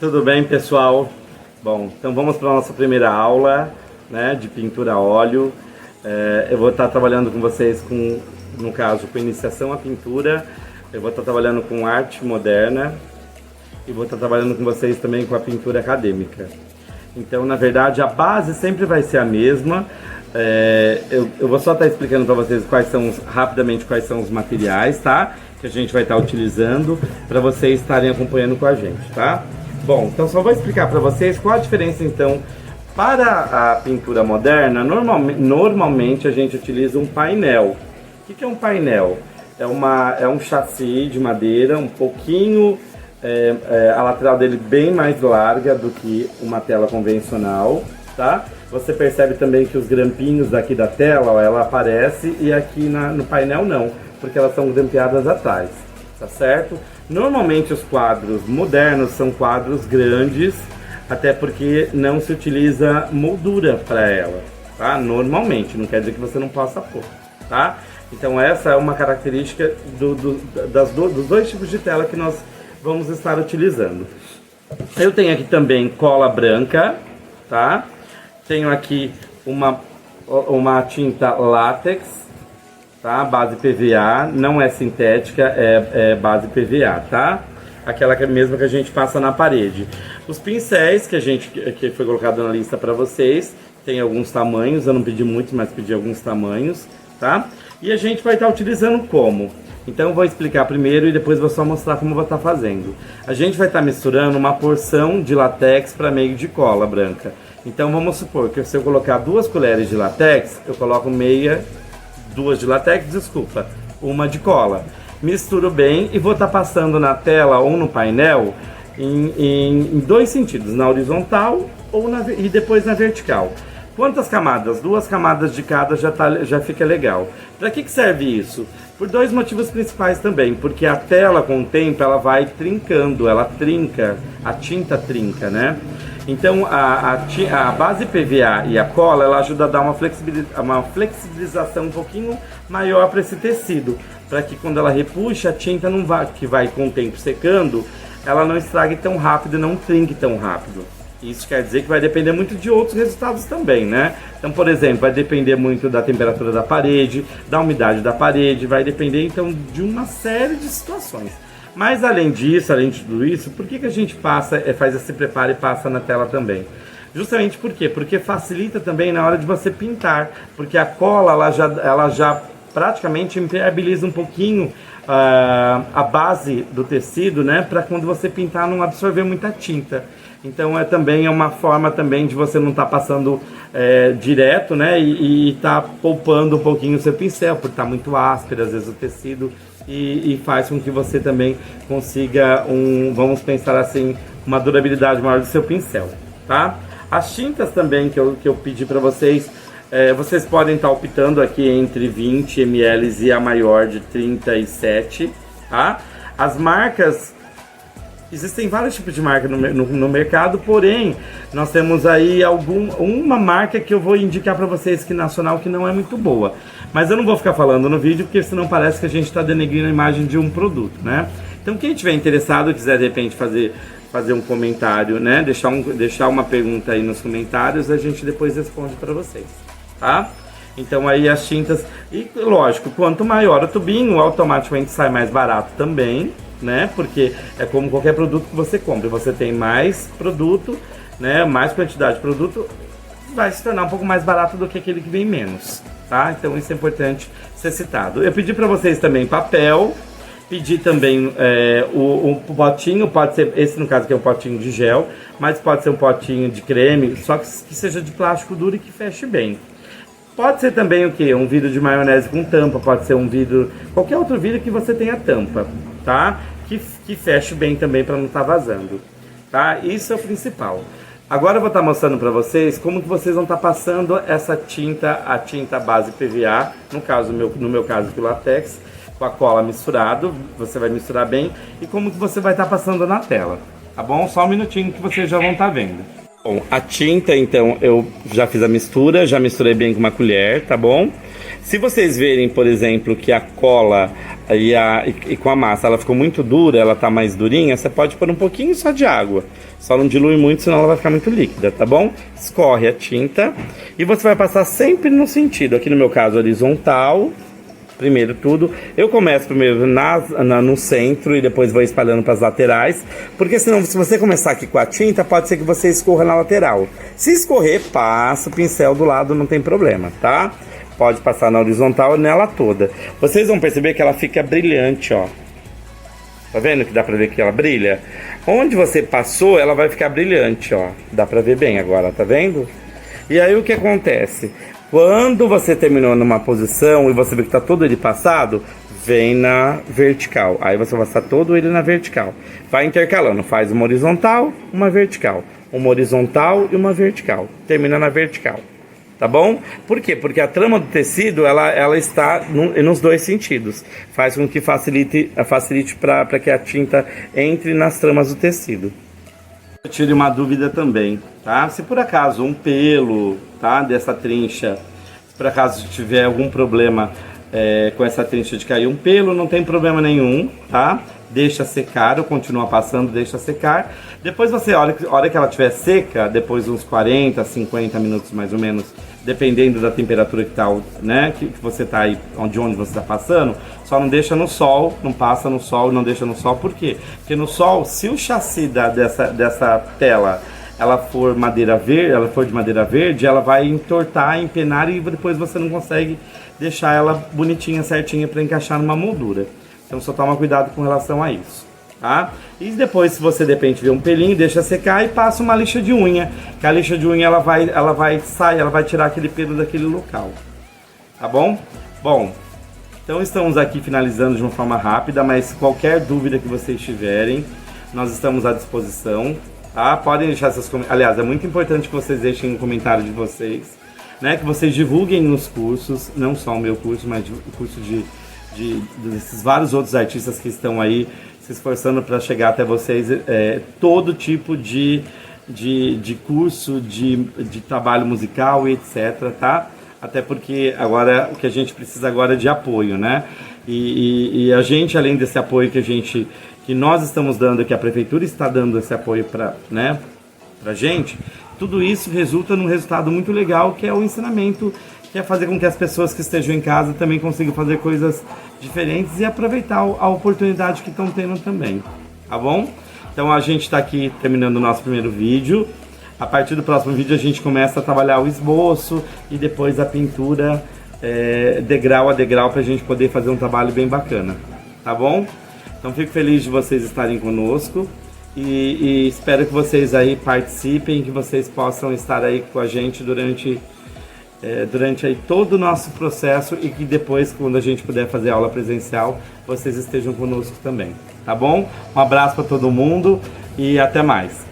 Tudo bem, pessoal? Bom, então vamos para a nossa primeira aula, né, de pintura a óleo. Eu vou estar trabalhando com vocês no caso, com iniciação à pintura. Eu vou estar trabalhando com arte moderna e vou estar trabalhando com vocês também com a pintura acadêmica. Então, na verdade, a base sempre vai ser a mesma. Eu vou só estar explicando para vocês rapidamente quais são os materiais, tá? Que a gente vai estar utilizando para vocês estarem acompanhando com a gente, tá? Bom, então só vou explicar para vocês qual a diferença então. Para a pintura moderna, normalmente a gente utiliza um painel. O que é um painel? É um chassi de madeira, um pouquinho, a lateral dele bem mais larga do que uma tela convencional, tá? Você percebe também que os grampinhos daqui da tela, ó, ela aparece e aqui no painel não, porque elas são grampeadas atrás, tá certo? Normalmente os quadros modernos são quadros grandes, até porque não se utiliza moldura para ela, tá? Normalmente, não quer dizer que você não possa pôr, tá? Então essa é uma característica dos dois tipos de tela que nós vamos estar utilizando. Eu tenho aqui também cola branca, tá? Tenho aqui uma tinta látex, tá? Base PVA, não é sintética, é base PVA, tá? Aquela mesma que a gente passa na parede. Os pincéis que foi colocado na lista para vocês, tem alguns tamanhos, eu não pedi muitos, mas pedi alguns tamanhos, tá? E a gente vai estar utilizando como? Então eu vou explicar primeiro e depois vou só mostrar como eu vou estar fazendo. A gente vai estar misturando uma porção de látex para meio de cola branca. Então vamos supor que se eu colocar 2 colheres de látex, eu coloco uma de cola. Misturo bem e vou estar passando na tela ou no painel em dois sentidos, na horizontal e depois na vertical. Quantas camadas? 2 camadas de cada já fica legal. Para que serve isso? Por 2 motivos principais também, porque a tela com o tempo ela vai trincando, ela trinca, a tinta trinca, né? Então a base PVA e a cola ela ajuda a dar uma flexibilização um pouquinho maior para esse tecido, para que quando ela repuxa a tinta que vai com o tempo secando, ela não estrague tão rápido e não trinque tão rápido. Isso quer dizer que vai depender muito de outros resultados também, né? Então, por exemplo, vai depender muito da temperatura da parede, da umidade da parede, vai depender então de uma série de situações. Mas além disso, além de tudo isso, por que a gente faz esse preparo e passa na tela também? Justamente por quê? Porque facilita também na hora de você pintar, porque a cola ela já praticamente impermeabiliza um pouquinho a base do tecido, né? Para quando você pintar não absorver muita tinta. Então também é uma forma também de você não estar passando direto, né? E tá poupando um pouquinho o seu pincel, porque está muito áspero às vezes o tecido e faz com que você também consiga vamos pensar assim, uma durabilidade maior do seu pincel, tá? As tintas também que eu pedi para vocês, vocês podem estar optando aqui entre 20 ml e a maior de 37, tá? As marcas, existem vários tipos de marca no mercado, porém nós temos aí uma marca que eu vou indicar para vocês que nacional que não é muito boa, mas eu não vou ficar falando no vídeo porque senão parece que a gente está denegrindo a imagem de um produto, né? Então quem estiver interessado, quiser de repente fazer um comentário, né? Deixar uma pergunta aí nos comentários, a gente depois responde para vocês, tá? Então aí as tintas, e lógico, quanto maior o tubinho, automaticamente sai mais barato também, né? Porque é como qualquer produto que você compra, você tem mais produto, né? Mais quantidade de produto, vai se tornar um pouco mais barato do que aquele que vem menos, tá? Então isso é importante ser citado. Eu pedi para vocês também papel, pedi também o potinho, pode ser, esse no caso aqui é um potinho de gel, mas pode ser um potinho de creme, só que seja de plástico duro e que feche bem. Pode ser também o que? Um vidro de maionese com tampa, pode ser um vidro, qualquer outro vidro que você tenha tampa, tá? Que feche bem também para não estar vazando, tá? Isso é o principal. Agora eu vou estar mostrando para vocês como que vocês vão estar passando essa tinta, a tinta base PVA, no meu caso aqui o látex, com a cola misturado, você vai misturar bem, e como que você vai estar passando na tela, tá bom? Só um minutinho que vocês já vão estar vendo. Bom, a tinta então eu já fiz a mistura, já misturei bem com uma colher, tá bom? Se vocês verem, por exemplo, que a cola E com a massa ela ficou muito dura, ela tá mais durinha, você pode pôr um pouquinho só de água. Só não dilui muito, senão ela vai ficar muito líquida, tá bom? Escorre a tinta e você vai passar sempre no sentido, aqui no meu caso horizontal, primeiro tudo. Eu começo primeiro no centro e depois vou espalhando para as laterais, porque senão se você começar aqui com a tinta, pode ser que você escorra na lateral. Se escorrer, passa o pincel do lado, não tem problema, tá? Pode passar na horizontal nela toda. Vocês vão perceber que ela fica brilhante, ó. Tá vendo que dá pra ver que ela brilha? Onde você passou, ela vai ficar brilhante, ó. Dá pra ver bem agora, tá vendo? E aí o que acontece? Quando você terminou numa posição e você vê que tá todo ele passado, vem na vertical. Aí você vai passar todo ele na vertical. Vai intercalando, faz uma horizontal, uma vertical. Uma horizontal e uma vertical. Termina na vertical. Tá bom? Por quê? Porque a trama do tecido, ela está nos dois sentidos. Faz com que facilite para que a tinta entre nas tramas do tecido. Eu tire uma dúvida também, tá? Se por acaso um pelo, tá, dessa trincha, se por acaso tiver algum problema com essa trincha de cair um pelo, não tem problema nenhum, tá? Deixa secar, ou continua passando, deixa secar. Depois você, a hora que ela estiver seca, depois de uns 40, 50 minutos mais ou menos, dependendo da temperatura que tá, né, que você tá aí, de onde você está passando, só não deixa no sol, não passa no sol, não deixa no sol. Por quê? Porque no sol, se o chassi dessa tela ela for de madeira verde, ela vai entortar, empenar e depois você não consegue deixar ela bonitinha, certinha para encaixar numa moldura. Então só toma cuidado com relação a isso, tá? E depois, se você de repente vê um pelinho, deixa secar e passa uma lixa de unha. Que a lixa de unha ela vai tirar aquele pelo daquele local. Tá bom? Bom, então estamos aqui finalizando de uma forma rápida, mas qualquer dúvida que vocês tiverem, nós estamos à disposição, tá? Podem deixar seus comentários. Aliás, é muito importante que vocês deixem um comentário de vocês, né? Que vocês divulguem os cursos, não só o meu curso, mas o curso desses vários outros artistas que estão aí se esforçando para chegar até vocês, todo tipo de curso, de trabalho musical e etc, tá? Até porque agora o que a gente precisa agora é de apoio, né? E a gente, além desse apoio que nós estamos dando, que a prefeitura está dando esse apoio para, né, pra gente, tudo isso resulta num resultado muito legal, que é o ensinamento, que é fazer com que as pessoas que estejam em casa também consigam fazer coisas diferentes e aproveitar a oportunidade que estão tendo também, tá bom? Então a gente está aqui terminando o nosso primeiro vídeo. A partir do próximo vídeo a gente começa a trabalhar o esboço e depois a pintura degrau a degrau, para a gente poder fazer um trabalho bem bacana, tá bom? Então fico feliz de vocês estarem conosco e espero que vocês aí participem, que vocês possam estar aí com a gente durante aí todo o nosso processo e que depois, quando a gente puder fazer aula presencial, vocês estejam conosco também, tá bom? Um abraço para todo mundo e até mais!